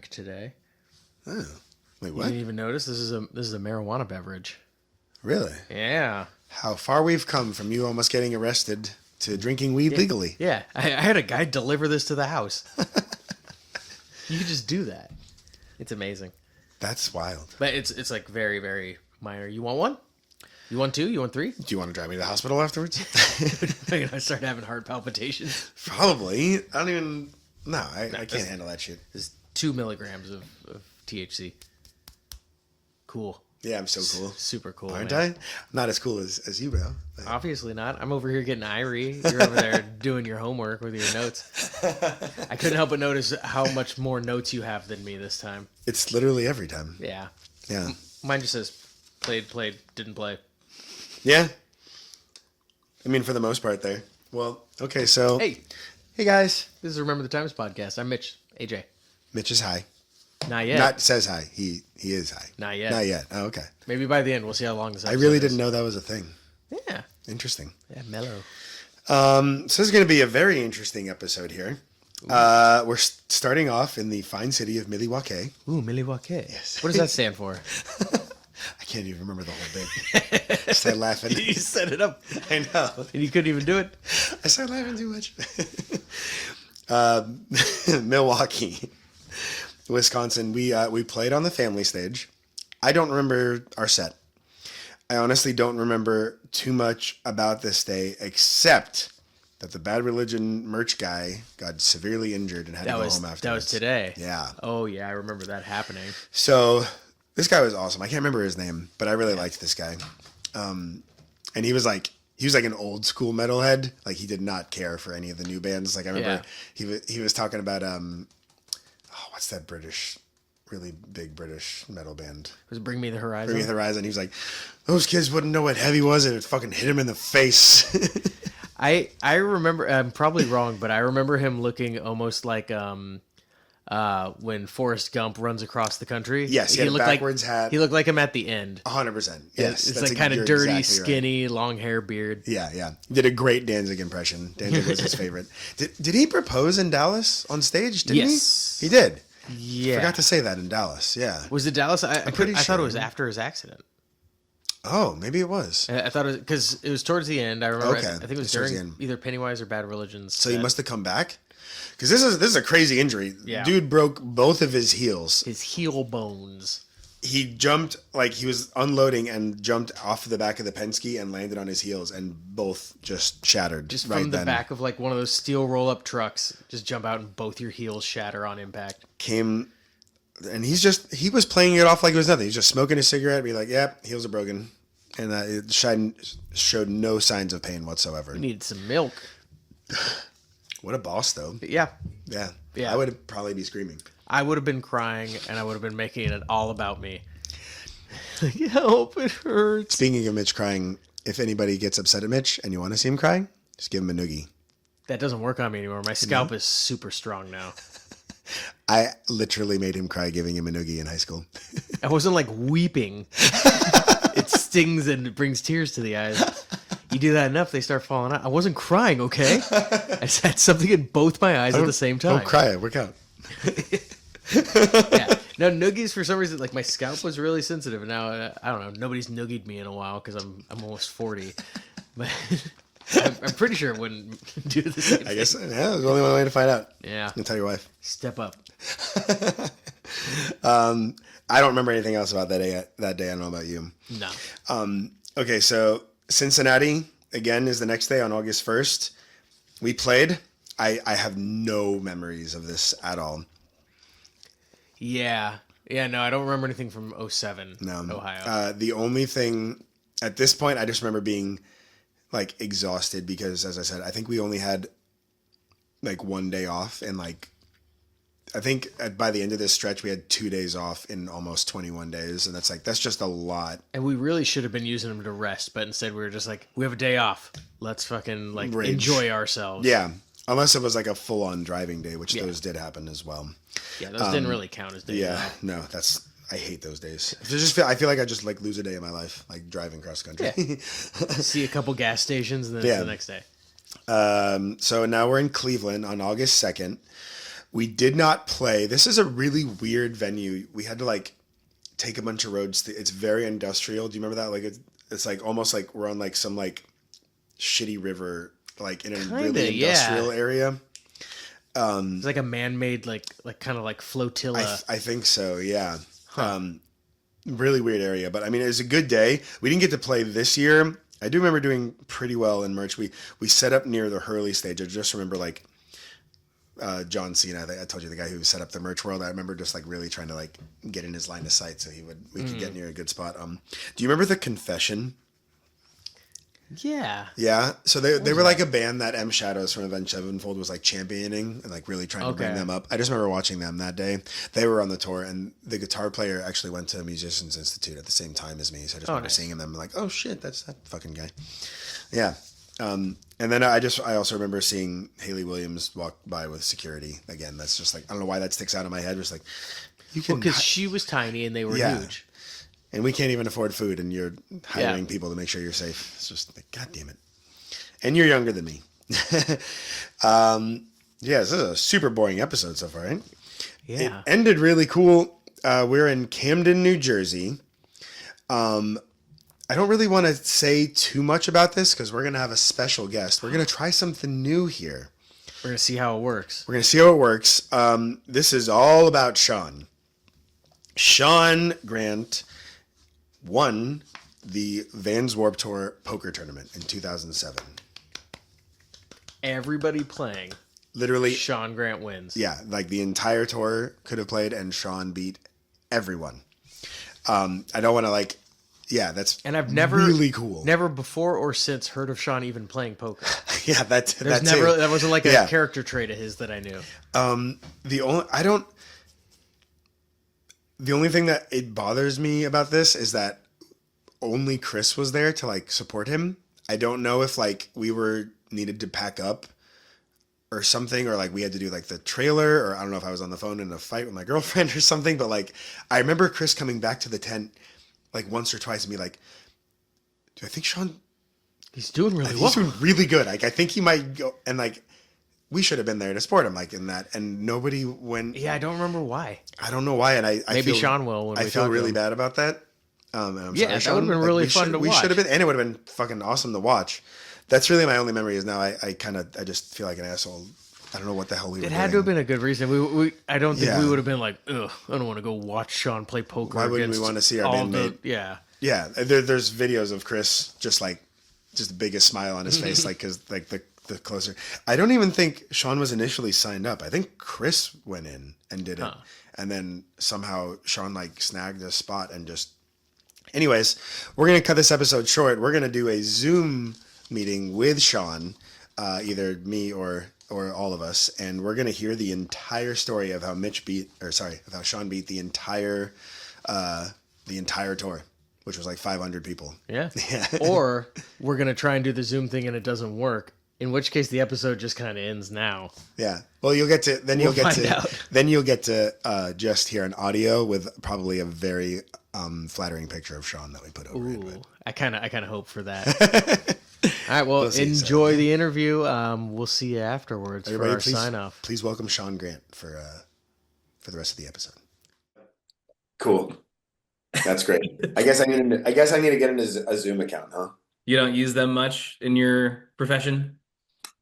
drink today. Oh, wait, You what? didn't even notice? This is a marijuana beverage. Really? Yeah. How far we've come from you almost getting arrested to drinking weed legally. Yeah. I had a guy deliver this to the house. You could just do that. It's amazing. That's wild. But it's like very, very minor. You want one? You want two? You want three? Do you want to drive me to the hospital afterwards? I start having heart palpitations. Probably. I don't even... No, I can't handle that shit. There's 2 milligrams of THC. Cool. Yeah, I'm so cool. Super cool. Aren't man. I? Not as cool as you, bro. Obviously not. I'm over here getting irie. You're over there doing your homework with your notes. I couldn't help but notice how much more notes you have than me this time. It's literally every time. Yeah. Yeah. Mine just says played, didn't play. Yeah. I mean, for the most part there. Well, okay, so... Hey, guys. this is Remember the Times podcast. I'm Mitch. AJ. Mitch is high. Not yet. Not says high. He is high. Not yet. Not yet. Oh, okay. Maybe by the end. We'll see how long this I episode really is. didn't know that was a thing. Yeah. Interesting. Yeah, mellow. So this is going to be a very interesting episode here. We're starting off in the fine city of Milwaukee. Ooh, Milwaukee. Yes. What does that stand for? I can't even remember the whole bit. I started laughing. You set it up. I know. And you couldn't even do it? I started laughing too much. Milwaukee, Wisconsin. We played on the family stage. I don't remember our set. I honestly don't remember too much about this day, except that the Bad Religion merch guy got severely injured and had to go home afterwards. That was today. Yeah. Oh, yeah, I remember that happening. So this guy was awesome. I can't remember his name, but I really liked this guy. And he was like an old school metalhead. Like he did not care for any of the new bands. Like I remember he was talking about what's that really big British metal band? Was it Bring Me the Horizon? Bring Me the Horizon. He was like, those kids wouldn't know what heavy was, and it fucking hit him in the face. I remember. I'm probably wrong, but I remember him looking almost like when Forrest Gump runs across the country. Yes, he had a backwards hat. He looked like him at the end. 100%. Yes, it's like kind of dirty, skinny, long hair, beard. Yeah. He did a great Danzig impression. Danzig was his favorite. Did he propose in Dallas on stage? Didn't Yes. he? He did. Yeah. Forgot to say that in Dallas. Yeah. Was it Dallas? I pretty thought it sure. was after his accident. Oh, maybe it was. I thought it was because it was towards the end. I remember. Okay. I think it was Towards the during end. either Pennywise or Bad Religion's. So he must have come back? Because this is a crazy injury. Yeah. Dude broke both of his heels. His heel bones. He jumped, like he was unloading and jumped off the back of the Penske and landed on his heels, and both just shattered. Just right from the then. back of like one of those steel roll-up trucks, just jump out and both your heels shatter on impact. Came, and he was playing it off like it was nothing. He's just smoking a cigarette, be like, yep, heels are broken. And it showed no signs of pain whatsoever. You needed some milk. What a boss, though. Yeah. Yeah. Yeah. I would probably be screaming. I would have been crying, and I would have been making it all about me. Like, help, it hurts. Speaking of Mitch crying, if anybody gets upset at Mitch and you want to see him crying, just give him a noogie. That doesn't work on me anymore. My scalp is super strong now. I literally made him cry giving him a noogie in high school. I wasn't like weeping. It stings and it brings tears to the eyes. You do that enough, they start falling out. I wasn't crying, okay? I just had something in both my eyes at the same time. Don't cry, work out. Yeah. No, noogies, for some reason, like my scalp was really sensitive. And now, I don't know, nobody's noogied me in a while because I'm almost 40. But I'm pretty sure it wouldn't do the same thing. I guess, yeah, there's only one way to find out. Yeah. You can tell your wife. Step up. I don't remember anything else about that day. I don't know about you. No. Okay, so Cincinnati, again, is the next day on August 1st. We played. I have no memories of this at all. Yeah. Yeah, no, I don't remember anything from 07, Ohio. The only thing, at this point, I just remember being, like, exhausted because, as I said, I think we only had, like, one day off. And, like, I think by the end of this stretch, we had 2 days off in almost 21 days. And that's just a lot. And we really should have been using them to rest, but instead we were just like, we have a day off. Let's fucking, like, Rage. enjoy ourselves. Yeah. Unless it was, like, a full-on driving day, which those did happen as well. Yeah, those didn't really count as days Yeah, off. no, I hate those days. I feel like I just like lose a day of my life, like driving cross country. Yeah. See a couple gas stations and then it's the next day. So now we're in Cleveland on August 2nd. We did not play. This is a really weird venue. We had to like take a bunch of roads. It's very industrial. Do you remember that? Like it's like almost like we're on like some like shitty river, like in a really Kinda, yeah. industrial area. It's like a man-made, like kind of like flotilla. I think so. Yeah. Huh. Really weird area, but I mean, it was a good day. We didn't get to play this year. I do remember doing pretty well in merch. We set up near the Hurley stage. I just remember like John Cena. I told you the guy who set up the merch world. I remember just like really trying to like get in his line of sight so we could get near a good spot. Do you remember the Confession? Yeah. Yeah. So they were like a band that M Shadows from Avenged Sevenfold was like championing and like really trying to bring Okay. them up. I just remember watching them that day. They were on the tour and the guitar player actually went to Musicians Institute at the same time as me. So I just remember Nice. seeing them like, oh shit, that's that fucking guy. Yeah. And then I also remember seeing Haley Williams walk by with security again. That's just like, I don't know why that sticks out in my head. Just like, you can, Because she was tiny and they were Yeah. huge. and we can't even afford food and you're hiring people to make sure you're safe. It's just like, God damn it. And you're younger than me. Yeah, this is a super boring episode so far, right? It Yeah. ended really cool. We're in Camden, New Jersey. I don't really want to say too much about this because we're going to have a special guest. We're going to try something new here. We're going to see how it works. We're going to see how it works. This is all about Sean. Sean Grant won the Vans Warped Tour poker tournament in 2007. Everybody playing. Literally, Sean Grant wins. yeah, like the entire tour could have played and Sean beat everyone. I don't want to like, yeah, that's And I've never really cool. Never before or since heard of Sean even playing poker. Yeah, There's that's never that wasn't like a Yeah. character trait of his that I knew. The only thing that it bothers me about this is that only Chris was there to like support him. I don't know if like we were needed to pack up or something, or like we had to do like the trailer, or I don't know if I was on the phone in a fight with my girlfriend or something, but like I remember Chris coming back to the tent like once or twice and be like, do I think Sean, He's doing I really think well. he's doing really good. Like I think he might go, and like we should have been there to support him like in that, and nobody went. Yeah, I don't remember why. I don't know why, and I Maybe feel, Sean will when I we feel talk to really him. bad about that. And I'm Yeah, sorry, that would've Sean. been really we fun should, to we should have watch. been, and it would have been fucking awesome to watch. That's really my only memory is now. I just feel like an asshole. I don't know what the hell we were It doing. had to have been a good reason. I don't think Yeah. we would have been like, ugh, I don't want to go watch Sean play poker. Why wouldn't we against want to see our all bandmate? Yeah. Yeah, there's videos of Chris just the biggest smile on his face, like because like the closer. I don't even think Sean was initially signed up. I think Chris went in and did it, and then somehow Sean like snagged a spot and just. Anyways, we're gonna cut this episode short. We're gonna do a Zoom meeting with Sean, either me or all of us, and we're gonna hear the entire story of how of how Sean beat the entire tour, which was like 500 people. Yeah. Yeah. Or we're going to try and do the Zoom thing and it doesn't work, in which case the episode just kind of ends now. Yeah. Well, you'll get We'll find out. just hear an audio with probably a very flattering picture of Sean that we put over it. Ooh, But I kind of hope for that. All right, well, see, enjoy the interview. We'll see you afterwards for our please, sign off. please welcome Sean Grant for the rest of the episode. Cool. That's great. I guess I need to get a Zoom account, huh? You don't use them much in your profession?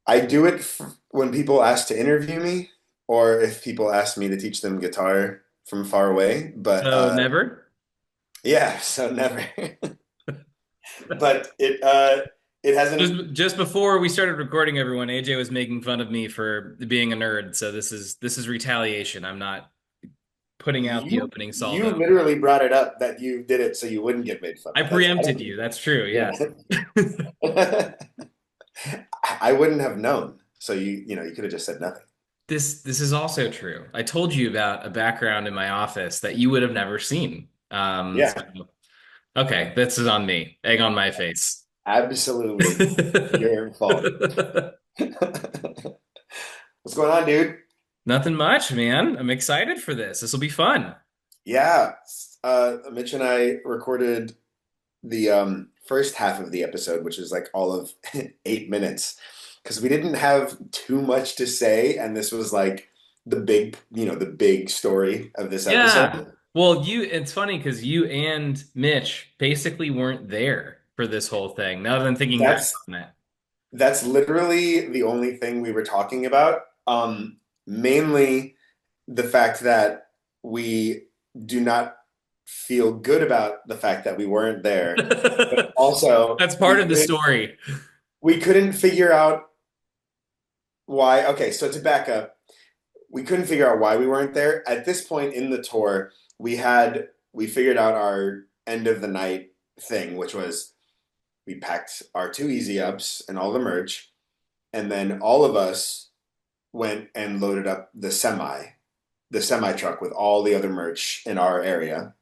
I do it when people ask to interview me, or if people ask me to teach them guitar from far away. But So never? yeah, so never. But it hasn't. Just before we started recording, everyone, AJ was making fun of me for being a nerd. So this is retaliation. I'm not putting out the opening You salvo. literally brought it up that you did it so you wouldn't get made fun I of. preempted you. That's true. Yeah. I wouldn't have known. So you could have just said nothing. This is also true. I told you about a background in my office that you would have never seen. Yeah. So- okay, this is on me. Egg on my face. Absolutely. Your fault. What's going on, dude? Nothing much, man. I'm excited for this. This will be fun. Yeah. Mitch and I recorded the first half of the episode, which is like all of 8 minutes, because we didn't have too much to say, and this was like the big story of this Yeah. episode. Well, it's funny because you and Mitch basically weren't there for this whole thing. Now that I'm thinking back That's on it. that's literally the only thing we were talking about. Mainly the fact that we do not feel good about the fact that we weren't there. But also, That's part of the story. we couldn't figure out why. Okay, so to back up, we couldn't figure out why we weren't there. At this point in the tour, we figured out our end of the night thing, which was we packed our two easy ups and all the merch, and then all of us went and loaded up the semi truck with all the other merch in our area.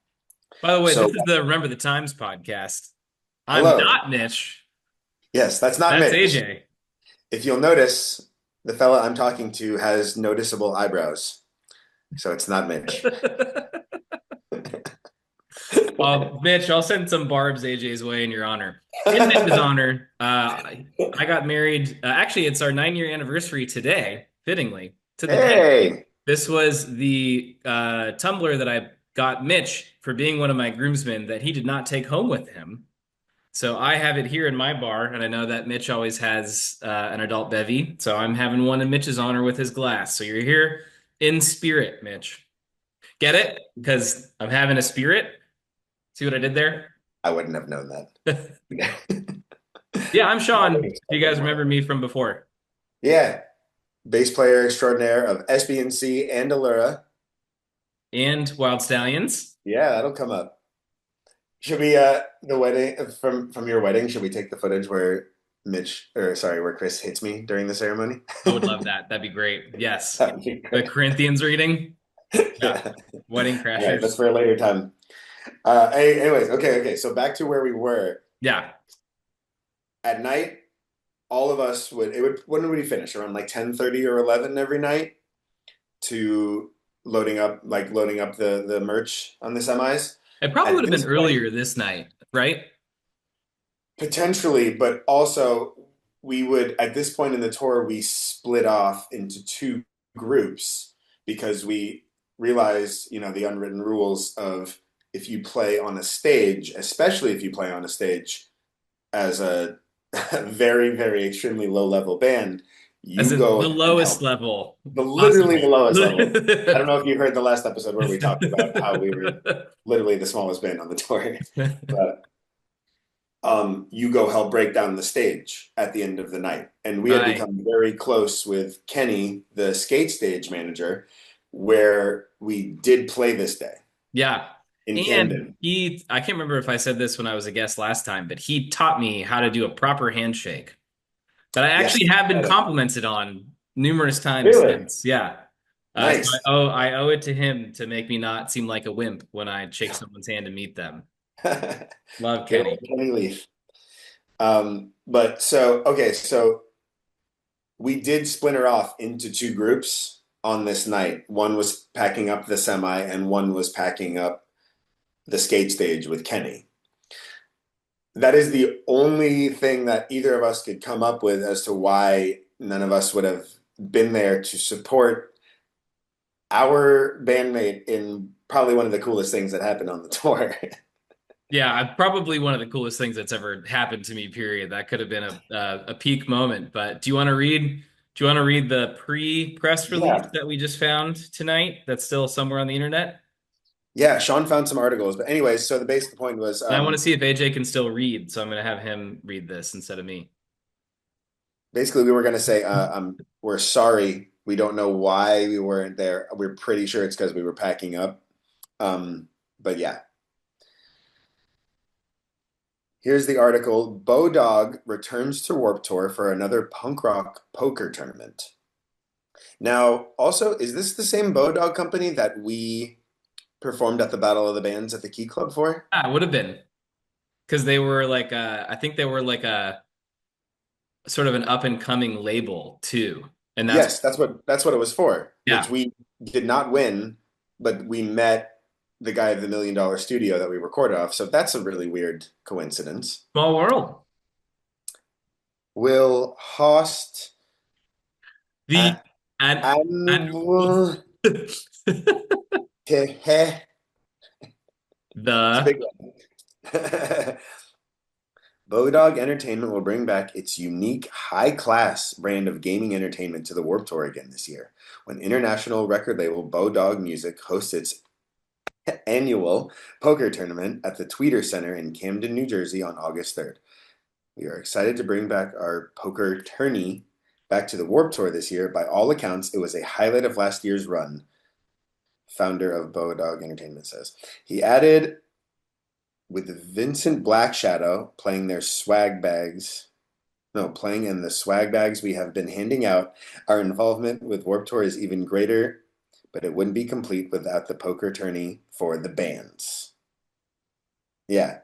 By the way, So this is the Remember the Times podcast. I'm hello. not Mitch. Yes, that's not That's Mitch. AJ. If you'll notice, the fella I'm talking to has noticeable eyebrows. So it's not Mitch. Mitch, I'll send some barbs AJ's way in your honor. In Mitch's honor, I got married. Actually, it's our 9-year anniversary today, fittingly, to the day. Hey. This was the tumbler that I got Mitch for being one of my groomsmen that he did not take home with him. So I have it here in my bar, and I know that Mitch always has an adult bevy. So I'm having one in Mitch's honor with his glass. So you're here in spirit, Mitch. Get it? Because I'm having a spirit. See what I did there? I wouldn't have known that. Yeah, I'm I Sean. would If you expect guys more. remember me from before. Yeah, bass player extraordinaire of SBNC and Allura. And Wild Stallions. Yeah, that'll come up. Should we the wedding from your wedding, should we take the footage where where Chris hits me during the ceremony? I would love that. That'd be great. Yes. That'd be The great. Corinthians reading. Yeah. Yeah. Wedding All right, that's Crashers. for a later time. Anyways, okay. So back to where we were. Yeah. At night, all of us when would we finish? Around like 10:30 or 11 every night to loading up the merch on the semis. It probably would At have been this point, earlier this night, right? potentially, but also we would at this point in the tour we split off into two groups because we realized, the unwritten rules of if you play on a stage, especially if you play on a stage as a very, very extremely low level band, As you in go the and lowest help level literally the possible. lowest level. I don't know if you heard the last episode where we talked about how we were literally the smallest band on the tour, but you go help break down the stage at the end of the night. And we had Right. become very close with Kenny, the skate stage manager, where we did play this day Yeah. in And Camden. I can't remember if I said this when I was a guest last time, but he taught me how to do a proper handshake that I Yes. actually have been complimented on numerous times Really? since. Yeah. So Nice. I owe it to him to make me not seem like a wimp when I shake someone's hand to meet them. Love Good Kenny. old Kenny Leaf. But so, okay, so we did splinter off into two groups on this night. One was packing up the semi, and one was packing up the skate stage with Kenny. That is the only thing that either of us could come up with as to why none of us would have been there to support our bandmate in probably one of the coolest things that happened on the tour. Yeah, probably one of the coolest things that's ever happened to me, period. That could have been a peak moment. But do you want to read the pre-press release Yeah. that we just found tonight that's still somewhere on the internet? Yeah, Sean found some articles. But anyways, so the basic point was And I want to see if AJ can still read, so I'm going to have him read this instead of me. basically we were going to say we're sorry. We don't know why we weren't there. We're pretty sure it's because we were packing up. But yeah. Here's the article. Bodog returns to Warp Tour for another punk rock poker tournament. Now, also, is this the same Bodog company that we performed at the Battle of the Bands at the Key Club for? Ah, it would have been because they were like I think they were like a sort of an up and coming label too, and that's Yes, that's what it was for, which yeah, we did not win, but we met the guy of the $1 million studio that we recorded off. So that's a really weird coincidence. small world. Will Host The And And the it's a big one. Bodog Entertainment will bring back its unique, high-class brand of gaming entertainment to the Warped Tour again this year, when international record label Bodog Music hosts its annual poker tournament at the Tweeter Center in Camden, New Jersey on August 3rd. We are excited to bring back our poker tourney back to the Warped Tour this year. By all accounts, it was a highlight of last year's run, founder of Bodog Entertainment says. He added, with Vincent Blackshadow playing their swag bags. No, playing in the swag bags we have been handing out, our involvement with Warped Tour is even greater, but it wouldn't be complete without the poker tourney for the bands. Yeah.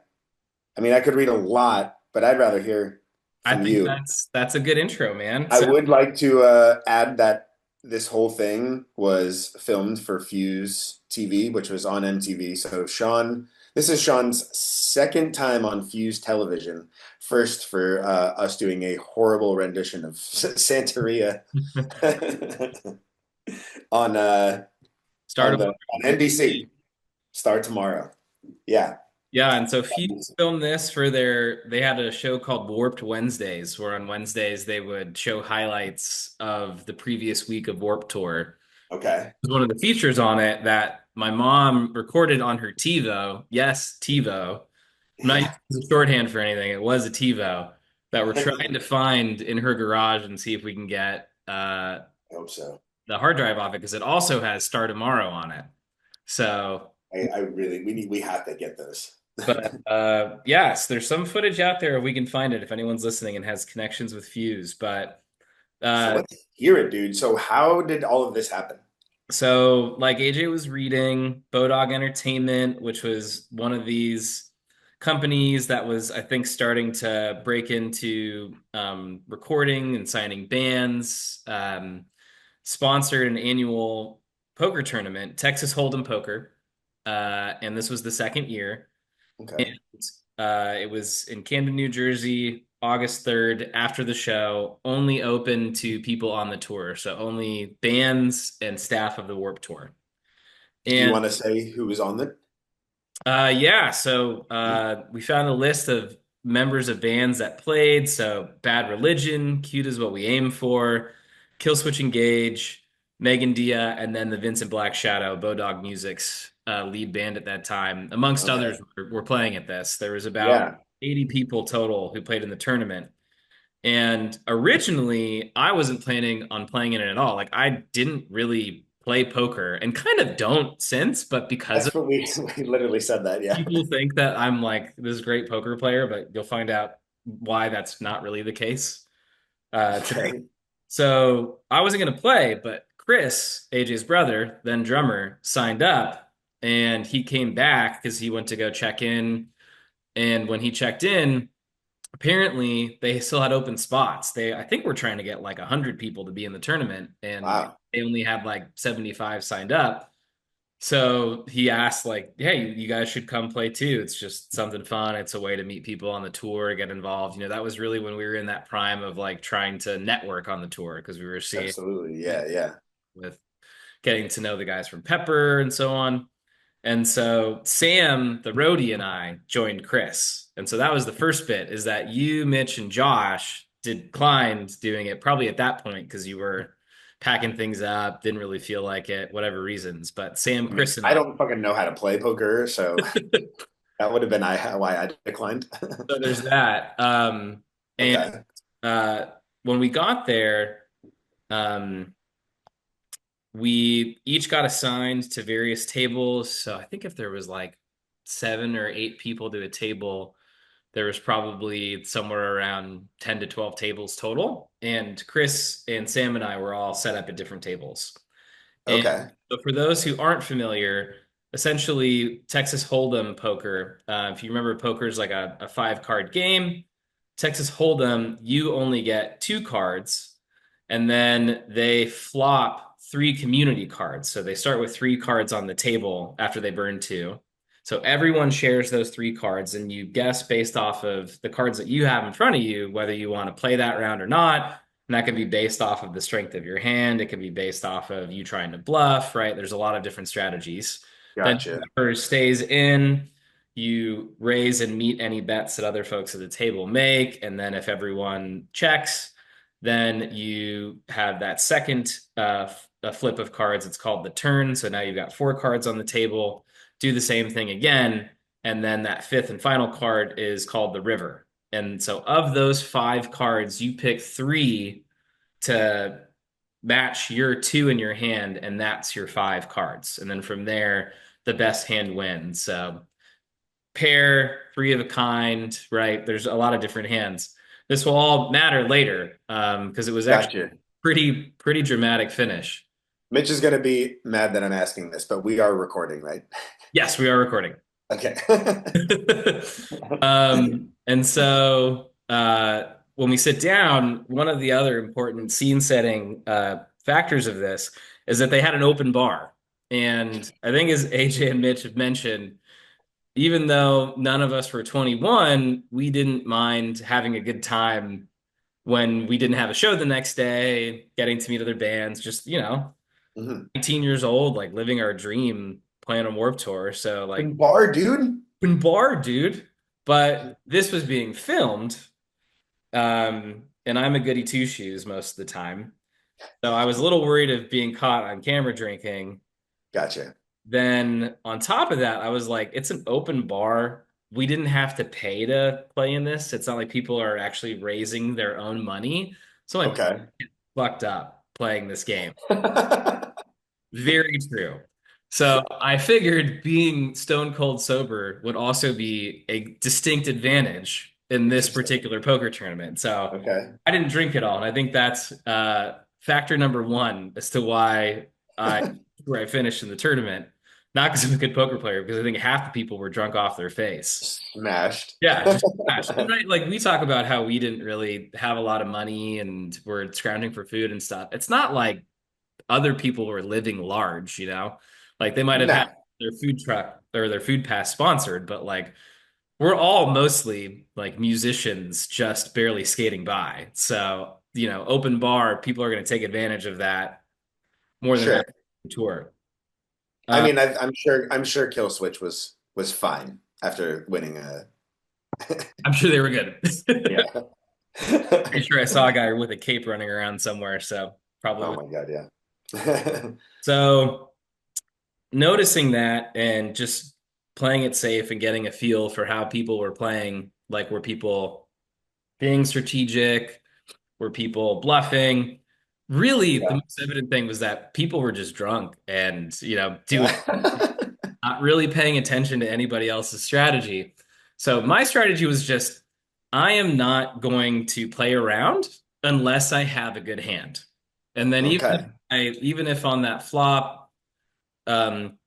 I mean, I could read a lot, but I'd rather hear I from think you. that's a good intro, man. I So would like to add that this whole thing was filmed for Fuse TV, which was on MTV. So Sean, this is Sean's second time on Fuse television. First for us doing a horrible rendition of Santeria on start of on NBC. Start tomorrow. Yeah. yeah, and so Fuse filmed this for they had a show called Warped Wednesdays, where on Wednesdays they would show highlights of the previous week of Warped Tour. Okay. Was one of the features on it that my mom recorded on her TiVo. Yes, TiVo. I'm not Yeah. using shorthand for anything. It was a TiVo that we're trying to find in her garage and see if we can get I hope so. the hard drive off it because it also has Star Tomorrow on it. So, I really we have to get those. but yes, there's some footage out there if we can find it if anyone's listening and has connections with Fuse. But So uh, let's hear it, dude. So how did all of this happen? So, like AJ was reading, Bodog Entertainment, which was one of these companies that was, I think, starting to break into recording and signing bands, sponsored an annual poker tournament, Texas Hold'em Poker. And this was the second year. And Okay. it was in Camden, New Jersey, August 3rd, after the show, only open to people on the tour. So only bands and staff of the Warp Tour. Do you And want to say who was on it? yeah, so we found a list of members of bands that played. So Bad Religion, Cute is What We Aim For, Killswitch Engage, Megan Dia, and then the Vincent Black Shadow, Bodog Music's lead band at that time, amongst Okay. others, were playing at this. There was about Yeah. 80 people total who played in the tournament. And originally, I wasn't planning on playing in it at all. Like, I didn't really play poker and kind of don't since, but because That's what we we literally said that. Yeah. people think that I'm like this great poker player, but you'll find out why that's not really the case today. Okay. So I wasn't going to play, but Chris, AJ's brother, then drummer, signed up and he came back because he went to go check in. And when he checked in, apparently they still had open spots. I think, we're trying to get like 100 people to be in the tournament, and Wow. they only had like 75 signed up. So he asked, like, hey, you guys should come play too. It's just something fun. It's a way to meet people on the tour, get involved. That was really when we were in that prime of like trying to network on the tour because we were seeing Absolutely. Yeah. Yeah. with getting to know the guys from Pepper and so on. And so Sam, the roadie, and I joined Chris. And so that was the first bit is that you, Mitch, and Josh declined doing it probably at that point because you were packing things up, didn't really feel like it, whatever reasons. But Sam, I mean, Chris, and I I. don't fucking know how to play poker, so that would have been why I declined. So there's that. And Okay. uh, when we got there, um, we each got assigned to various tables. So I think if there was like 7 or 8 people to a table, there was probably somewhere around 10 to 12 tables total. And Chris and Sam and I were all set up at different tables. And Okay. so for those who aren't familiar, essentially Texas Hold'em poker, if you remember, poker is like a 5 card game. Texas Hold'em, you only get 2 cards, and then they flop 3 community cards. So they start with 3 cards on the table after they burn 2. So everyone shares those 3 cards, and you guess based off of the cards that you have in front of you whether you want to play that round or not. And that can be based off of the strength of your hand. It can be based off of you trying to bluff, right? There's a lot of different strategies. Then Gotcha. whoever stays in, you raise and meet any bets that other folks at the table make. And then if everyone checks, then you have that second a flip of cards. It's called the turn. So now you've got 4 cards on the table. Do the same thing again. And then that fifth and final card is called the river. And so of those 5 cards, you pick 3 to match your 2 in your hand, and that's your 5 cards. And then from there, the best hand wins. So pair, 3 of a kind, right? There's a lot of different hands. This will all matter later, because it was actually Gotcha. pretty dramatic finish. Mitch is gonna be mad that I'm asking this, but we are recording, right? Yes, we are recording. Okay. And so when we sit down, one of the other important scene setting factors of this is that they had an open bar. And I think, as AJ and Mitch have mentioned, even though none of us were 21, we didn't mind having a good time when we didn't have a show the next day, getting to meet other bands, just, Mhm. 19 years old, like living our dream, playing on Warped Tour. So, like, Bar, dude. open bar, dude. But this was being filmed, and I'm a goody two shoes most of the time. So I was a little worried of being caught on camera drinking. Gotcha. Then on top of that, I was like, it's an open bar. We didn't have to pay to play in this. It's not like people are actually raising their own money. So I Okay. fucked up playing this game. Very true. So I figured being stone cold sober would also be a distinct advantage in this Interesting. particular poker tournament. So Okay. I didn't drink it all. And I think that's factor number one as to why where I finished in the tournament. Not because I'm a good poker player, because I think half the people were drunk off their face. Smashed. Yeah, just smashed. And right, like we talk about how we didn't really have a lot of money and we're scrounging for food and stuff. It's not like other people were living large, like they might have had Nah. their food truck or their food pass sponsored, but like we're all mostly like musicians just barely skating by. So, open bar, people are going to take advantage of that more than Sure. that tour. I Uh, mean, I'm sure Kill Switch was fine after winning a. I'm sure they were good. Yeah. Pretty sure I saw a guy with a cape running around somewhere, so probably Oh was. my God, yeah. So noticing that and just playing it safe and getting a feel for how people were playing, like were people being strategic, were people bluffing? Really, the Yeah. most evident thing was that people were just drunk and, doing Yeah. not really paying attention to anybody else's strategy. So my strategy was just, I am not going to play around unless I have a good hand. And then Okay. even if on that flop, um,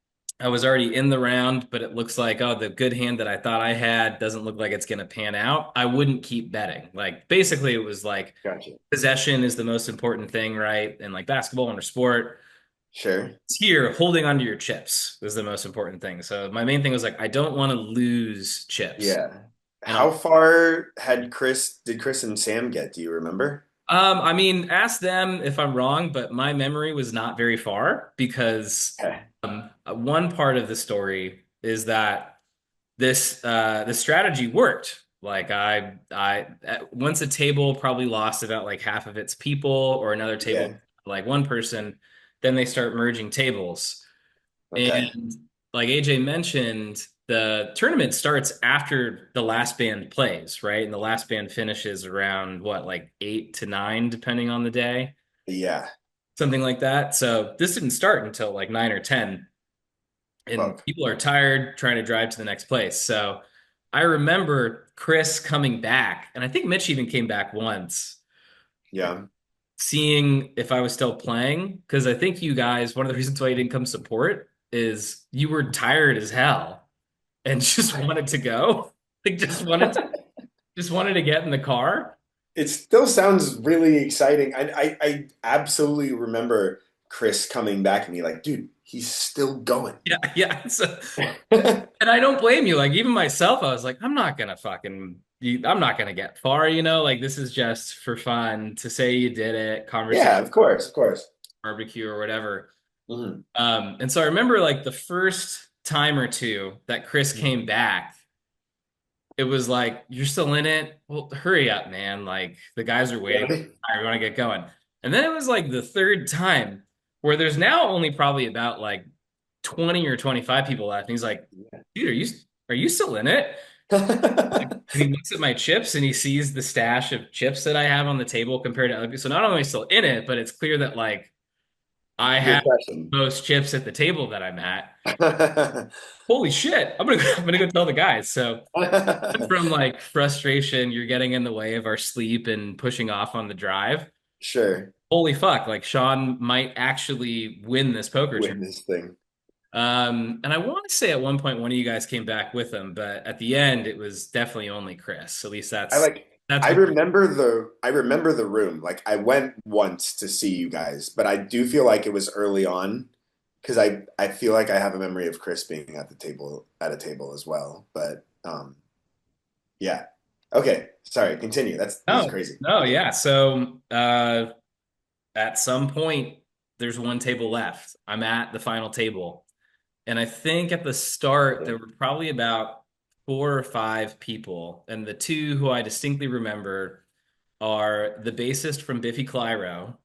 I was already in the round, but it looks like, oh, the good hand that I thought I had doesn't look like it's going to pan out. I wouldn't keep betting. Like basically, it was like Gotcha. possession is the most important thing, right? And like basketball or sport, Sure. it's here holding onto your chips is the most important thing. So my main thing was like, I don't want to lose chips. Yeah. And How far did Chris and Sam get? Do you remember? I mean, ask them if I'm wrong, but my memory was not very far because Okay. one part of the story is that this strategy worked. Like once a table probably lost about like half of its people, or another table Yeah. like one person, then they start merging tables. Okay. And like AJ mentioned, the tournament starts after the last band plays, right? And the last band finishes around what, like 8 to 9, depending on the day, Yeah. something like that. So this didn't start until like 9 or 10, and Fuck. people are tired trying to drive to the next place. So I remember Chris coming back, and I think Mitch even came back once, Yeah. seeing if I was still playing. Because I think you guys, one of the reasons why you didn't come support is you were tired as hell and just wanted to go. Like just wanted to get in the car. It still sounds really exciting. I absolutely remember Chris coming back and me like, dude, he's still going. Yeah, yeah. And I don't blame you. Like even myself, I was like, I'm not gonna get far, you know. Like this is just for fun to say you did it, conversation, Yeah, of course, of course. barbecue or whatever. Mhm. And so I remember like the first time or two that Chris came back, it was like, you're still in it? Well, hurry up, man. Like the guys are waiting. Really? I want to get going. And then it was like the third time where there's now only probably about like 20 or 25 people left. And he's like, dude, are you still in it? And he looks at my chips and he sees the stash of chips that I have on the table compared to other people. So not only am I still in it, but it's clear that like I You're have crushing. most chips at the table that I'm at. Holy shit. I'm gonna go tell the guys. So from like frustration, you're getting in the way of our sleep and pushing off on the drive. Sure. Holy fuck, like Sean might actually win this poker Win tournament. this thing. And I want to say at one point one of you guys came back with him, but at the end it was definitely only Chris. At least I like that's I what. remember the room. Like I went once to see you guys, but I do feel like it was early on because I feel like I have a memory of Chris being at the table at a table as well. But yeah. Okay. Sorry, continue. This is Oh, crazy. no, yeah. So at some point there's one table left. I'm at the final table. And I think at the start, there were probably about 4 or 5 people. And the two who I distinctly remember are the bassist from Biffy Clyro,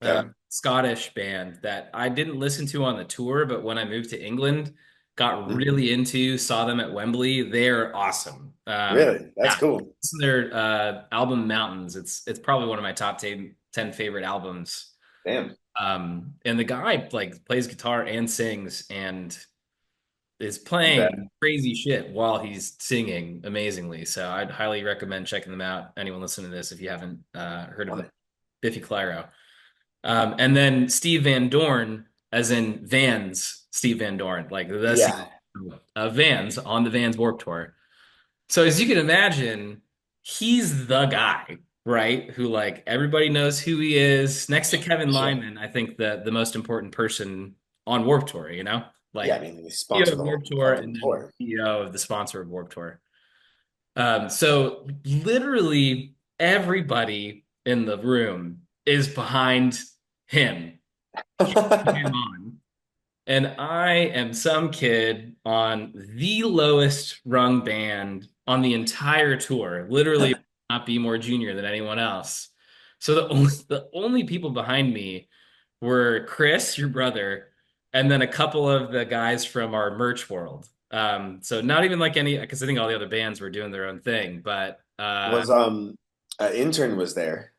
Okay. Scottish band that I didn't listen to on the tour, but when I moved to England, got Mhm. really into, saw them at Wembley. They're awesome. Really? That's Yeah, cool. listen to their album Mountains. It's probably one of my top 10 favorite albums. Damn. And the guy like plays guitar and sings and is I playing bet. crazy shit while he's singing amazingly. So I'd highly recommend checking them out. Anyone listening to this, if you haven't heard of Love them, it. Biffy Clyro. And then Steve Van Dorn, as in Vans, Steve Van Dorn, like the Yeah. Vans on the Vans Warped Tour. So as you can imagine, he's the guy, right? Who like everybody knows who he is. Next to Kevin Sure. Lyman, I think the most important person on Warped Tour, you know? Yeah, I Like mean, we CEO sponsor of the whole Warped Tour fucking and then tour. CEO of the sponsor of Warped Tour. So literally everybody in the room is behind him, him on. And I am some kid on the lowest rung band on the entire tour. Literally not be more junior than anyone else. So the only people behind me were Chris, your brother, and then a couple of the guys from our merch world. So not even like any, because I think all the other bands were doing their own thing. But Was an intern was there.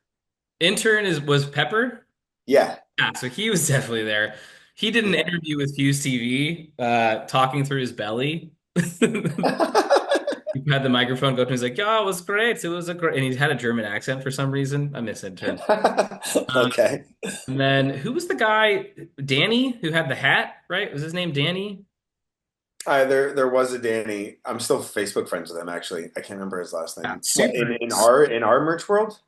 intern was Pepper. Yeah. Yeah, so he was definitely there. He did an Yeah. interview with Hughes TV, talking through his belly. He had the microphone go to him. He's like, "Yeah, it was great. It was a great," and he had a German accent for some reason. I miss intern. Um, Okay. and then who was the guy? Danny, who had the hat, right? Was his name Danny? There was a Danny. I'm still Facebook friends with him actually. I can't remember his last Yeah, name. What super. in our merch world?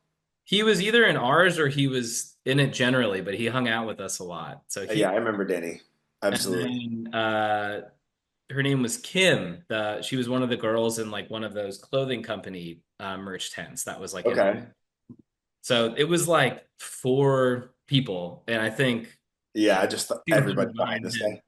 He was either in ours or he was in it generally, but he hung out with us a lot. So Yeah, he, I remember Danny. and Absolutely. then her name was Kim. She was one of the girls in like one of those clothing company merch tents that was like in. Okay. So it was like 4 people, and I think Yeah, I just thought 200 everybody behind behind this him. guy.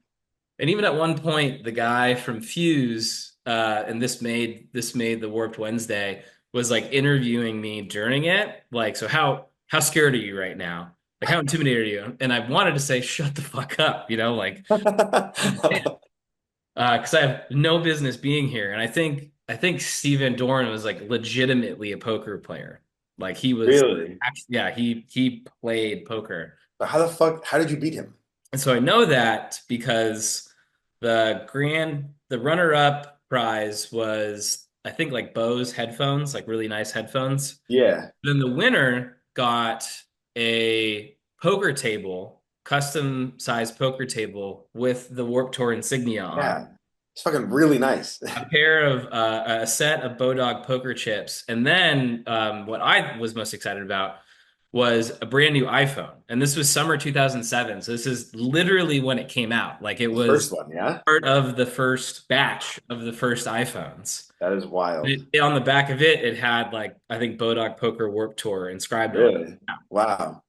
And even at one point, the guy from Fuse, and this made the Warped Wednesday, was like interviewing me during it. Like, so how scared are you right now? Like, how intimidated are you? And I wanted to say, shut the fuck up, like, because I have no business being here. And I think Steven Dorn was like legitimately a poker player. Like he was, Really? actually, yeah, he played poker. But how did you beat him? And so I know that because the runner-up prize was, I think, like Bose headphones, like really nice headphones. Yeah. Then the winner got a poker table, custom sized poker table with the Warped Tour insignia on, Yeah. It's fucking really nice. a set of Bodog poker chips, and then what I was most excited about was a brand new iPhone. And this was summer 2007. So this is literally when it came out. Like it The first was one, yeah? part of the first batch of the first iPhones. That is wild. On the back of it, it had like, I think Bodog Poker Warp Tour inscribed on it. Really? Wow.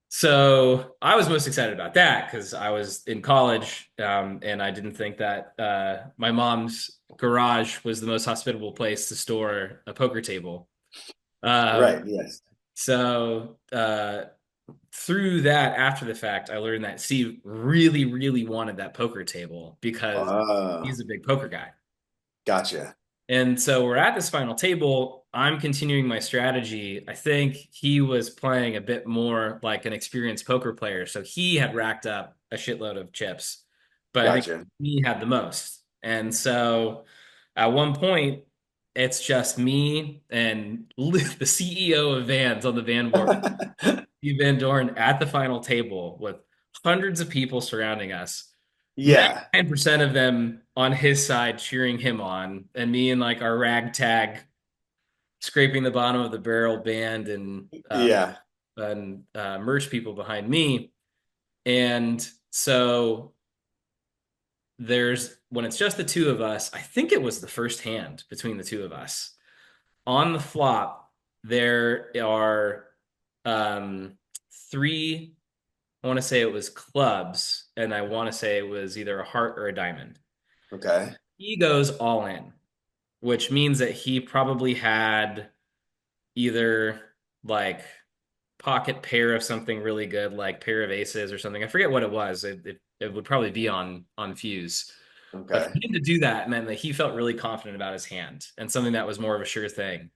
So I was most excited about that because I was in college, and I didn't think that my mom's garage was the most hospitable place to store a poker table. Um, Right, yes. so through that, after the fact, I learned that Steve really, really wanted that poker table because Oh, he's a big poker guy. gotcha. And so we're at this final table. I'm continuing my strategy. I think he was playing a bit more like an experienced poker player. So he had racked up a shitload of chips, but I think Gotcha. he had the most. And so at one point, it's just me and the CEO of Vans on the Van board, Steve Van Dorn, at the final table with hundreds of people surrounding us. Yeah. 99% of them on his side cheering him on, and me and like our ragtag scraping the bottom of the barrel band Yeah. and merch people behind me. And so there's when it's just the two of us, I think it was the first hand between the two of us. On the flop, there are um, three, I want to say it was clubs, and I want to say it was either a heart or a diamond. Okay. He goes all in, which means that he probably had either like pocket pair of something really good, like pair of aces or something. I forget what it was. It would probably be on Fuse. But for Okay. him to do that meant that he felt really confident about his hand and something that was more of a sure thing.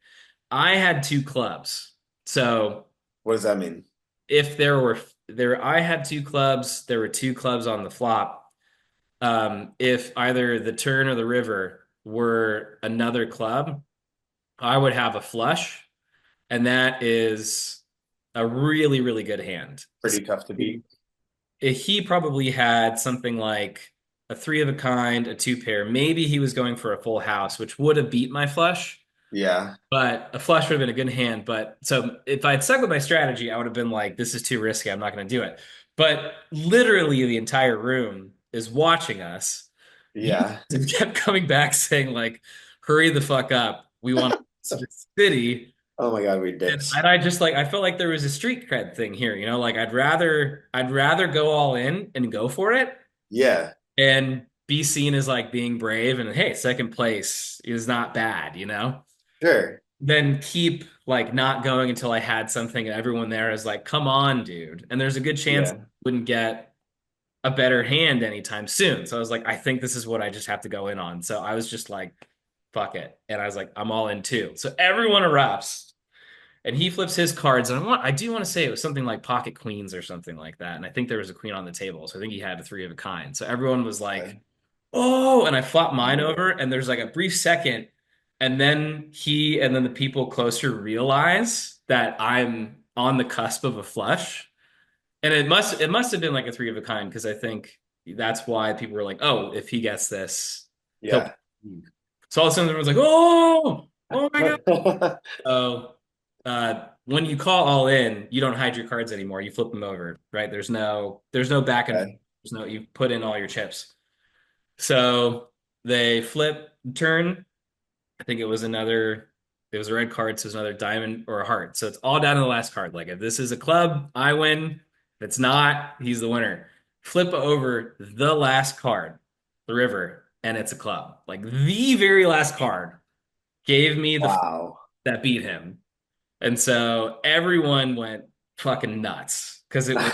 I had two clubs. So What does that mean? if I had two clubs, there were two clubs on the flop. If either the turn or the river were another club, I would have a flush, and that is a really, really good hand. Pretty tough to beat. He probably had something like a three of a kind, a two pair. Maybe he was going for a full house, which would have beat my flush, Yeah. but a flush would have been a good hand. But so if I'd stuck with my strategy, I would have been like, this is too risky. I'm not going to do it. But literally, the entire room is watching us. He Yeah. kept coming back saying, like, hurry the fuck up. We want to city. Oh my God, we And, dicks. and I just like I felt like there was a street cred thing here, like I'd rather go all in and go for it Yeah. and be seen as like being brave and hey, second place is not bad. Sure. Then keep like not going until I had something and everyone there is like, come on, dude. And there's a good chance I Yeah. wouldn't get a better hand anytime soon. So I was like, I think this is what I just have to go in on. So I was just like, fuck it. And I was like, I'm all in too. So everyone erupts. And he flips his cards, and I do want to say it was something like pocket queens or something like that. And I think there was a queen on the table, so I think he had a three of a kind. So everyone was like, Okay. "Oh!" And I flop mine over, and there's like a brief second, and then the people closer realize that I'm on the cusp of a flush, and it must have been like a three of a kind because I think that's why people were like, "Oh, if he gets this, he'll." Yeah. So all of a sudden everyone's like, "Oh, oh my God!" So when you call all in, you don't hide your cards anymore. You flip them over, right? There's no back and forth. Okay. You put in all your chips. So they flip turn. I think it was a red card, so it's another diamond or a heart. So it's all down to the last card. Like if this is a club, I win. If it's not, he's the winner. Flip over the last card, the river, and it's a club. Like the very last card gave me the Wow. that beat him. And so everyone went fucking nuts because it was,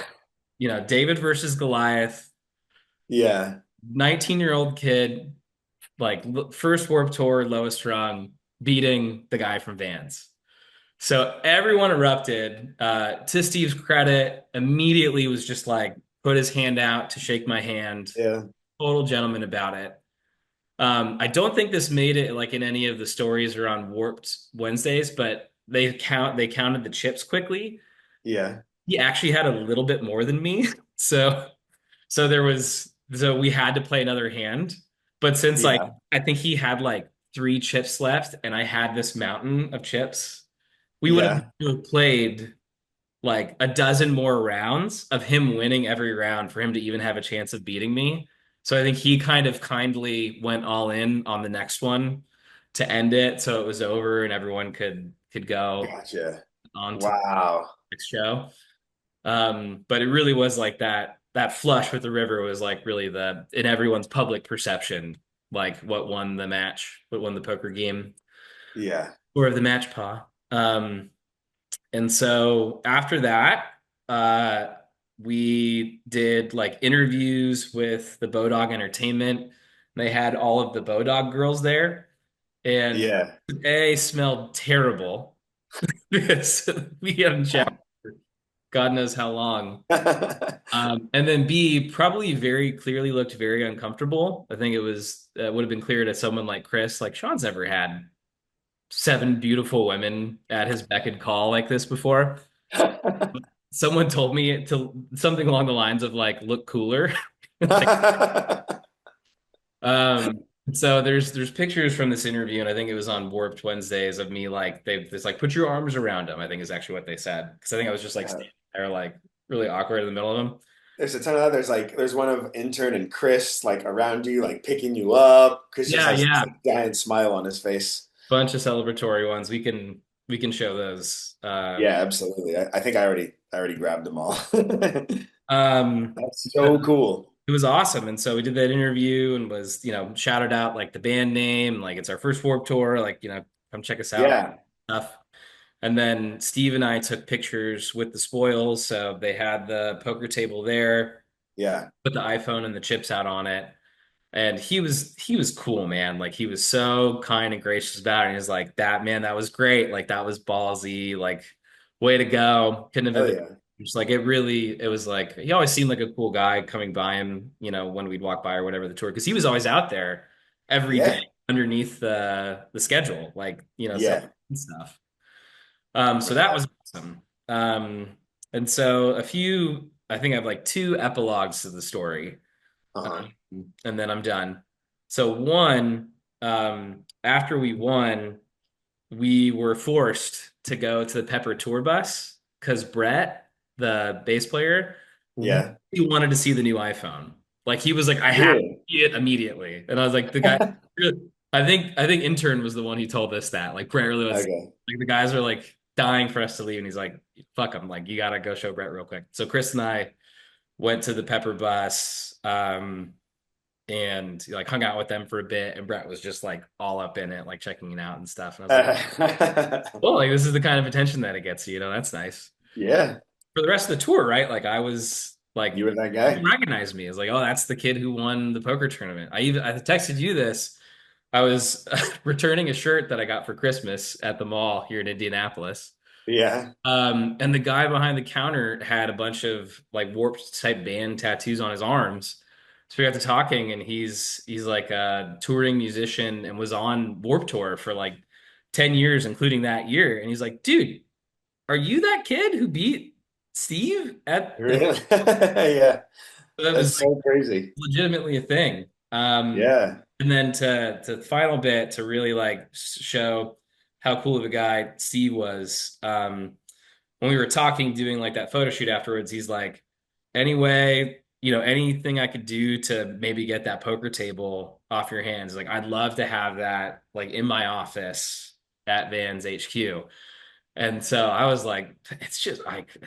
David versus Goliath, Yeah. 19-year-old kid, like first Warp Tour, lowest rung, beating the guy from Vans. So everyone erupted. To Steve's credit, immediately was just like, put his hand out to shake my hand. Yeah. Total gentleman about it. I don't think this made it like in any of the stories or on Warped Wednesdays, but they counted the chips quickly. Yeah. He actually had a little bit more than me. So we had to play another hand. But since like Yeah. I think he had like three chips left and I had this mountain of chips, we would have Yeah. to have played like a dozen more rounds of him winning every round for him to even have a chance of beating me. So I think he kind of kindly went all in on the next one to end it, so it was over and everyone could go Gotcha. on to the Wow. next show. But it really was like that flush with the river was like really the in everyone's public perception, like what won the match, what won the poker game Yeah. or the match paw. And so after that, uh, we did like interviews with the Bodog Entertainment. They had all of the Bodog girls there, and Yeah. they smelled terrible because we hadn't showered for God knows how long. And then B probably very clearly looked very uncomfortable. I think it was would have been clear to someone like Chris, like Sean's never had seven beautiful women at his beck and call like this before. Someone told me to something along the lines of like look cooler. Like, um, so there's pictures from this interview, and I think it was on Warped Wednesdays of me like they it's like put your arms around him, I think is actually what they said. Because I think I was just like standing there like really awkward in the middle of them. There's a ton of others. Like there's one of intern and Chris like around you, like picking you up. Chris just Yeah, has this yeah. like giant smile on his face. Bunch of celebratory ones. We can show those. Yeah, absolutely. I think I already grabbed them all. Um That's so cool. it was awesome. And so we did that interview and was, shouted out like the band name, like it's our first Warped Tour, like, come check us out, Yeah, stuff. And then Steve and I took pictures with the spoils. So they had the poker table there, yeah, put the iPhone and the chips out on it. And he was cool, man. Like he was so kind and gracious about it. And he's like, that man, that was great. Like that was ballsy. Like, way to go. Couldn't have hell been yeah, just like it was like he always seemed like a cool guy coming by him, when we'd walk by or whatever the tour. Because he was always out there every day yeah, underneath the schedule, like, so yeah. stuff. So that was awesome. And so I think I have like two epilogues to the story, Uh-huh. and then I'm done. So one, after we won, we were forced to go to the Pepper tour bus because Brett, the bass player, really Yeah. wanted to see the new iPhone. Like he was like, I have to Really? see it immediately. And I was like, the guy, I think intern was the one who told us that. Like Brett really was Okay. like the guys are like dying for us to leave, and he's like, fuck him, like you gotta go show Brett real quick. So Chris and I went to the Pepper bus. And like hung out with them for a bit, and Brett was just like all up in it, like checking it out and stuff. And I was like, well, like this is the kind of attention that it gets you, that's nice. Yeah, For the rest of the tour, right? Like I was like you were that people guy. recognized me as like, oh, that's the kid who won the poker tournament. I texted you this. I was returning a shirt that I got for Christmas at the mall here in Indianapolis. Yeah. And the guy behind the counter had a bunch of like Warped type band tattoos on his arms. So we got to talking, and he's like a touring musician and was on Warped Tour for like 10 years, including that year. And he's like, dude, are you that kid who beat Steve at the Really? Yeah. that That's was like so crazy. legitimately a thing. Yeah. And then to the final bit to really like show how cool of a guy Steve was. When we were talking, doing like that photo shoot afterwards, he's like, anyway, anything I could do to maybe get that poker table off your hands. Like, I'd love to have that like in my office at Vans HQ. And so I was like, it's just like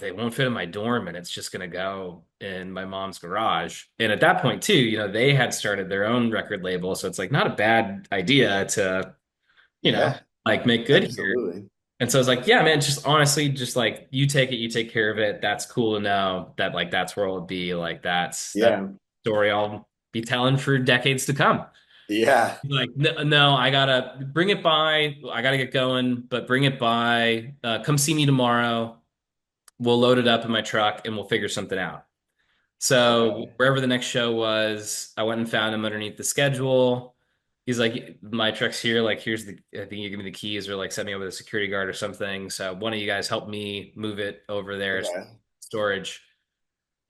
they won't fit in my dorm, and it's just gonna go in my mom's garage. And at that point too, they had started their own record label. So it's like not a bad idea to, Yeah. like make good here. Absolutely. And so I was like, yeah, man, just honestly, just like you take it, you take care of it. That's cool to know that like that's where it'll be. Like that's Yeah. story I'll be telling for decades to come. Yeah. Like, no, no, I gotta bring it by. I gotta get going, but bring it by. Come see me tomorrow. We'll load it up in my truck and we'll figure something out. So Okay. wherever the next show was, I went and found him underneath the schedule. He's like, my truck's here. Like, I think you give me the keys or like send me over the security guard or something. So one of you guys help me move it over there, Okay. storage.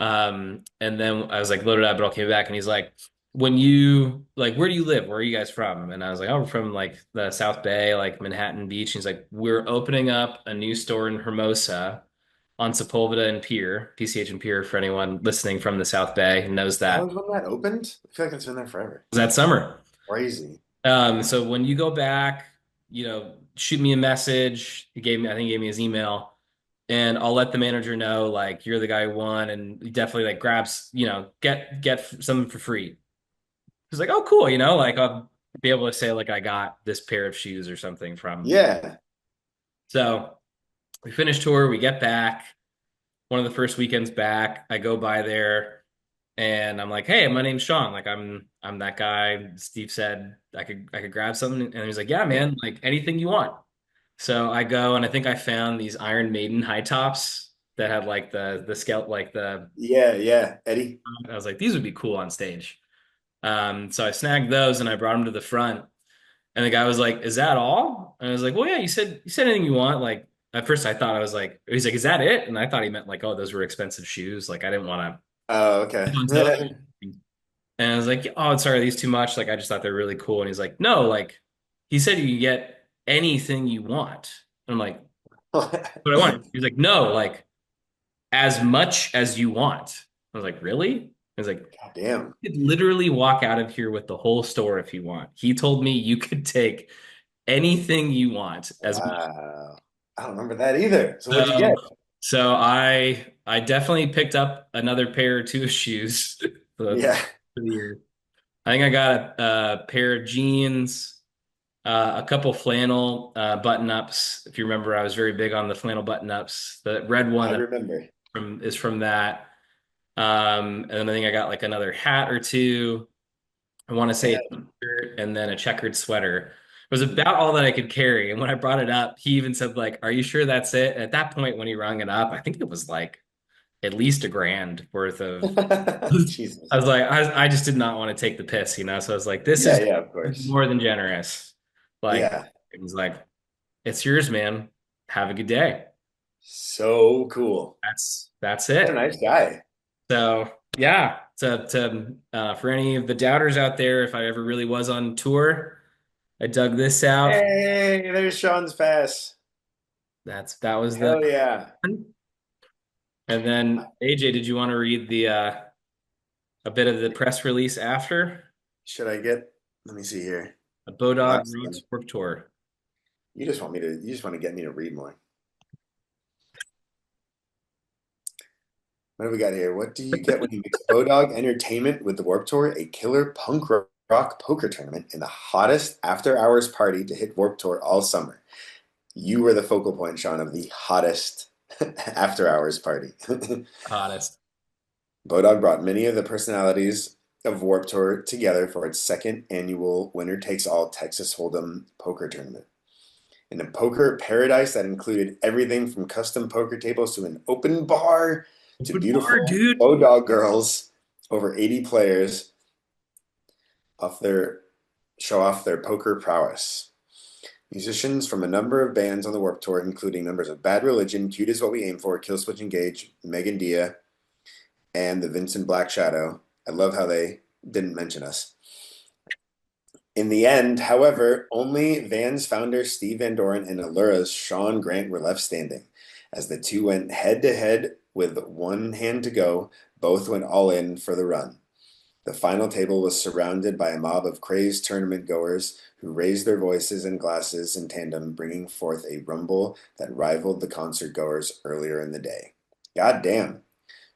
And then I was like, loaded up, it all came back. And he's like, when you like, where do you live? Where are you guys from? And I was like, oh, we're from like the South Bay, like Manhattan Beach. And he's like, we're opening up a new store in Hermosa. on Sepulveda and Pier, PCH and Pier, for anyone listening from the South Bay knows That that. was when that opened? I feel like it's been there forever. It was that summer. Crazy. So when you go back, shoot me a message. I think he gave me his email, and I'll let the manager know like you're the guy who won, and he definitely like grabs, get something for free. He's like, oh, cool, like I'll be able to say like I got this pair of shoes or something from. Yeah. So we finish tour, we get back. One of the first weekends back, I go by there and I'm like, "Hey, my name's Sean. Like I'm that guy. Steve said I could grab something." And he's like, "Yeah, man, like anything you want." So I go and I think I found these Iron Maiden high tops that had like the scale like the Yeah, yeah. Eddie. I was like, these would be cool on stage. So I snagged those and I brought them to the front. And the guy was like, "Is that all?" And I was like, "Well, yeah, you said anything you want." Like at first I thought I was like, he's like, "Is that it?" And I thought he meant like, "Oh, those were expensive shoes." Like I didn't want Oh, okay. to. And I was like, "Oh, sorry, are these too much?" Like I just thought they're really cool. And he's like, "No, like he said you can get anything you want." And I'm like, "What I want?" He's like, "No, like as much as you want." I was like, "Really?" I was like, God damn. "You could literally walk out of here with the whole store if you want." He told me you could take anything you want as much. Wow. I don't remember that either. So what'd you So, get? so I definitely picked up another pair or two of shoes Yeah. for the year. I think I got a pair of jeans, a couple flannel button ups. If you remember, I was very big on the flannel button ups. The red I one remember. is from that. And then I think I got like another hat or two. I want to say a Yeah. t-shirt and then a checkered sweater. It was about all that I could carry. And when I brought it up, he even said, like, "Are you sure that's it?" And at that point, when he rung it up, I think it was like at least a grand worth of. I Jesus. was like, I just did not want to take the piss. So I was like, this Yeah, is yeah, of course. more than generous. Like, Yeah. it was like, it's yours, man. Have a good day. So cool. That's What a it. nice guy. So yeah, for any of the doubters out there, if I ever really was on tour, I dug this out. Hey, there's Sean's pass. That was the. Hell yeah. And then AJ, did you want to read the a bit of the press release after Should I get, let me see here. a Bodog Last Roots one. Warped Tour? You just want to get me to read more. What do we got here? What do you get when you mix Bodog Entertainment with the Warp Tour, a killer punk rock poker tournament in the hottest after hours party to hit Warp Tour all summer? You were the focal point, Sean, of the hottest after hours party. Honest. Bodog brought many of the personalities of Warp Tour together for its second annual winner takes all Texas Hold'em poker tournament. In a poker paradise that included everything from custom poker tables to an open bar to Good bar, beautiful dude. Bodog girls, over 80 players off their show off their poker prowess. Musicians from a number of bands on the Warp Tour, including members of Bad Religion, Cute Is What We Aim For, Killswitch Engage, Megan Dia, and the Vincent Black Shadow. I love how they didn't mention us. In the end, however, only Van's founder Steve Van Doren and Allura's Sean Grant were left standing. As the two went head to head with one hand to go, both went all in for the run. The final table was surrounded by a mob of crazed tournament goers who raised their voices and glasses in tandem, bringing forth a rumble that rivaled the concert goers earlier in the day. God damn.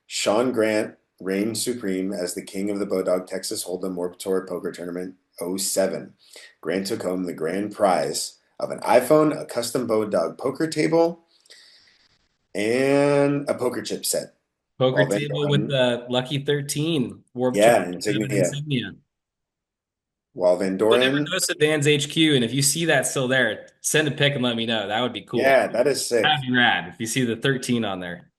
Sean Grant reigned supreme as the king of the Bodog Texas Hold'em Warped Tour Poker Tournament '07. Grant took home the grand prize of an iPhone, a custom Bodog poker table, and a poker chip set. Poker While Van table with Doren, the Lucky 13 Warped Tour yeah, insignia. insignia. While Van We'll never Doren, notice Advance HQ, and if you see that still there, send a pic and let me know. That would be cool. yeah, that is That'd sick. be rad if you see the 13 on there.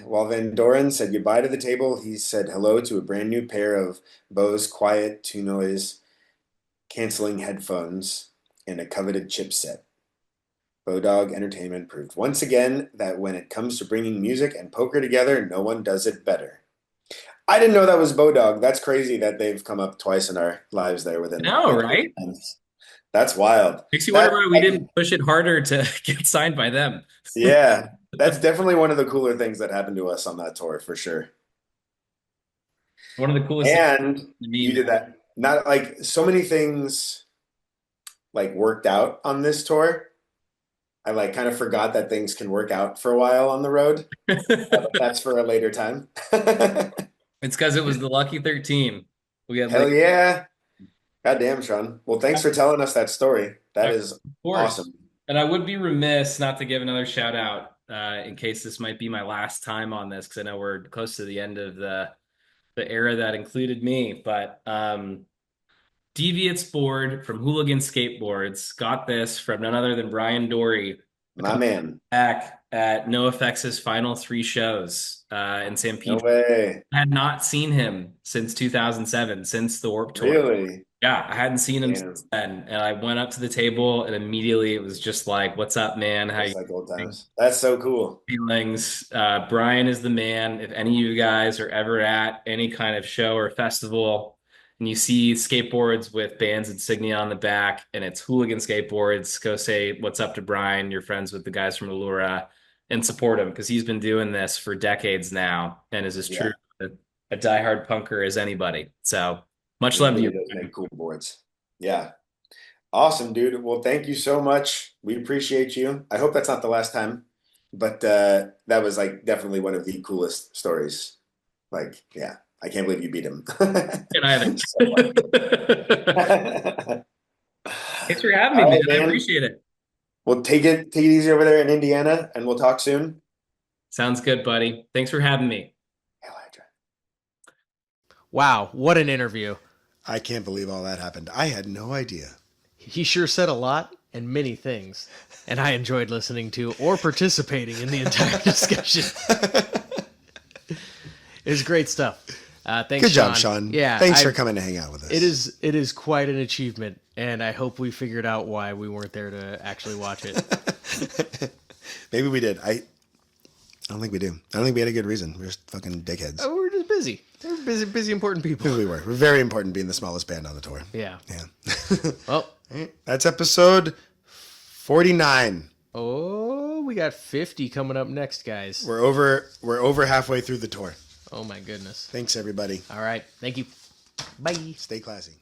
While Van Doren said goodbye to the table, he said hello to a brand new pair of Bose quiet to noise canceling headphones and a coveted chipset. Bodog Entertainment proved once again that when it comes to bringing music and poker together, no one does it better. I didn't know that was Bodog. That's crazy that they've come up twice in our lives there within No, like right? months. That's wild. Makes you wonder That why we didn't push it harder to get signed by them. yeah, that's definitely one of the cooler things that happened to us on that tour for sure. One of the coolest things And to you me. did that. Not like so many things like worked out on this tour. I like kind of forgot that things can work out for a while on the road. But that's for a later time. It's because it was the Lucky 13. We had Hell like, yeah. God damn, Sean. Well, thanks for telling us that story. That of is course. awesome. And I would be remiss not to give another shout out in case this might be my last time on this, because I know we're close to the end of the era that included me. But Deviates Board from Hooligan Skateboards got this from none other than Brian Dory My man. back at NoFX's final three shows in San No Pedro. way. I had not seen him since 2007, since the Warped Tour. Really? Yeah, I hadn't seen him Damn. since then. And I went up to the table and immediately it was just like, "What's up, man? How Just you like old doing? times. That's so cool. Feelings?" Brian is the man. If any of you guys are ever at any kind of show or festival and you see skateboards with band's insignia on the back and it's Hooligan Skateboards, go say what's up to Brian. You're friends with the guys from Allura and support him because he's been doing this for decades now and is as Yeah. true a diehard punker as anybody. So much He love to really you. does make cool boards. Yeah. Awesome, dude. Well, thank you so much. We appreciate you. I hope that's not the last time, but that was like definitely one of the coolest stories. Like, yeah, I can't believe you beat him. And I haven't. So Thanks for having me, all man. right, I man. appreciate it. Well, take it easy over there in Indiana, and we'll talk soon. Sounds good, buddy. Thanks for having me. Hell, Hydra. Wow, what an interview. I can't believe all that happened. I had no idea. He sure said a lot and many things, and I enjoyed listening to or participating in the entire discussion. It was great stuff. Thanks, Good job, Sean. Yeah, thanks for coming to hang out with us. It is quite an achievement, and I hope we figured out why we weren't there to actually watch it. Maybe we did. I don't think we do. I don't think we had a good reason. We're just fucking dickheads. Oh, we're just busy. We're busy, important people. We were. We're very important being the smallest band on the tour. Yeah. Yeah. Well, That's episode 49. oh, we got 50 coming up next, guys. We're over halfway through the tour. Oh my goodness. Thanks everybody. All right. Thank you. Bye. Stay classy.